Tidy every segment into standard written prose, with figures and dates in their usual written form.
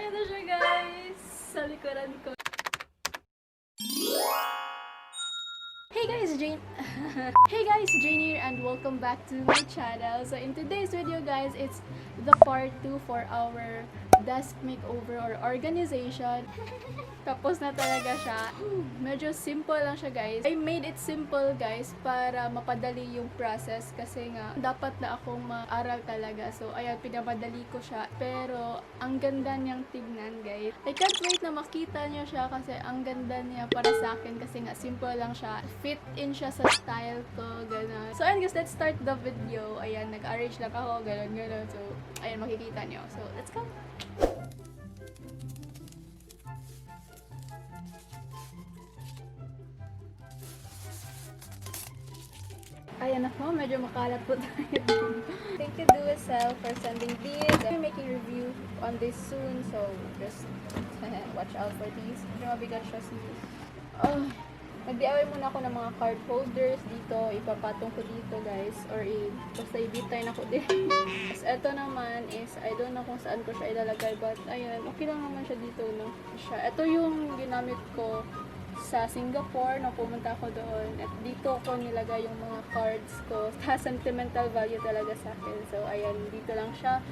Ayan na siya guys! Sa likuran ko. Hey guys, Jane. Hey guys, Jane here and welcome back to my channel. So in today's video guys, it's the part 2 for our desk makeover or organization. Tapos na talaga siya. Medyo simple lang siya guys. I made it simple guys para mapadali yung process kasi nga dapat na akong mag-aral talaga. So ayan, pinapadali ko siya. Pero ang ganda niyang tignan guys. I can't wait na makita niyo siya kasi ang ganda niya para sa akin kasi nga simple lang siya. Fit in siya sa style ko, gano'n. So ayan guys, let's start the video. Ayan, nag-arrange lang ako, gano'n. So ayan, makikita niyo. So let's go! Ayan ako, medyo makalat po tayo. Thank you Do-It-Self for sending these. I'm making review on this soon, so just watch out for these. Medyo mabigat siya sis. Nag-DIY muna ako ng mga card holders dito. Ipapatong ko dito guys. Or basta i-bitay na ko din. Tapos ito naman is, I don't know kung saan ko siya ilalagay. But ayan, okay lang naman siya dito. No? Ito yung ginamit ko sa Singapore nung pumunta ako doon. At dito ko nilagay yung mga cards ko. Sentimental value talaga sa akin. So ayan, dito lang siya.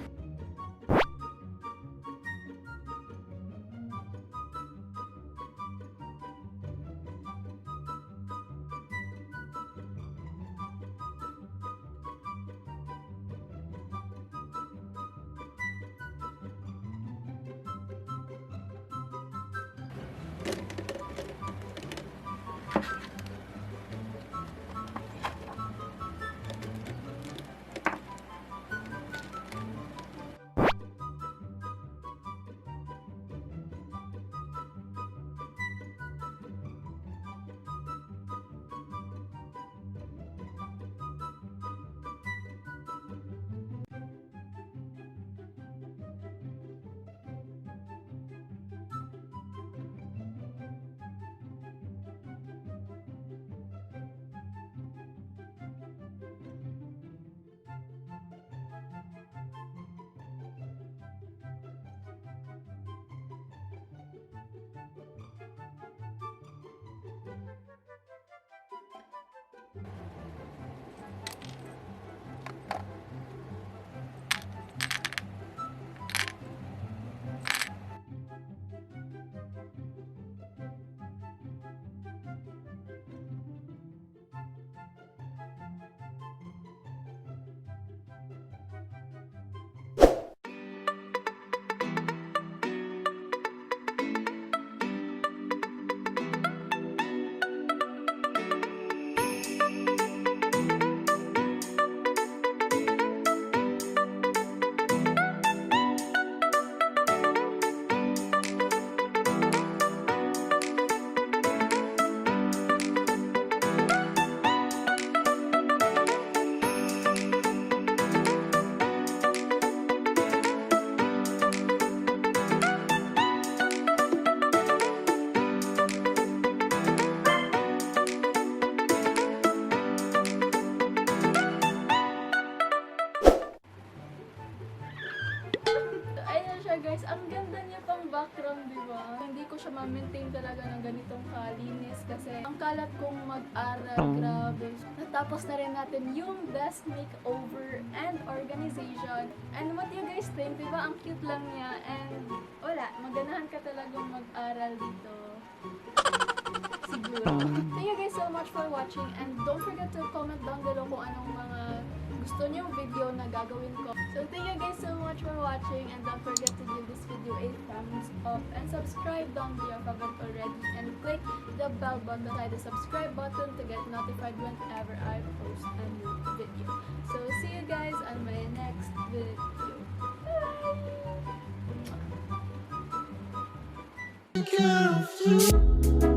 Guys, ang ganda niya pang background, di ba? Hindi ko siya ma-maintain talaga ng ganitong kalinis kasi ang kalat kong mag-aral, grabe. Natapos na rin natin yung desk makeover and organization. And what you guys think, di ba? Ang cute lang niya and wala, maganahan ka talagang mag-aral dito. Siguro. Thank you guys so much for watching and don't forget to comment down below kung anong mga gusto niyo video na gagawin ko. So thank you guys so much for watching and don't forget to give this video a thumbs up and subscribe down below if you haven't already and click the bell button beside the subscribe button to get notified whenever I post a new video. So see you guys on my next video. Bye!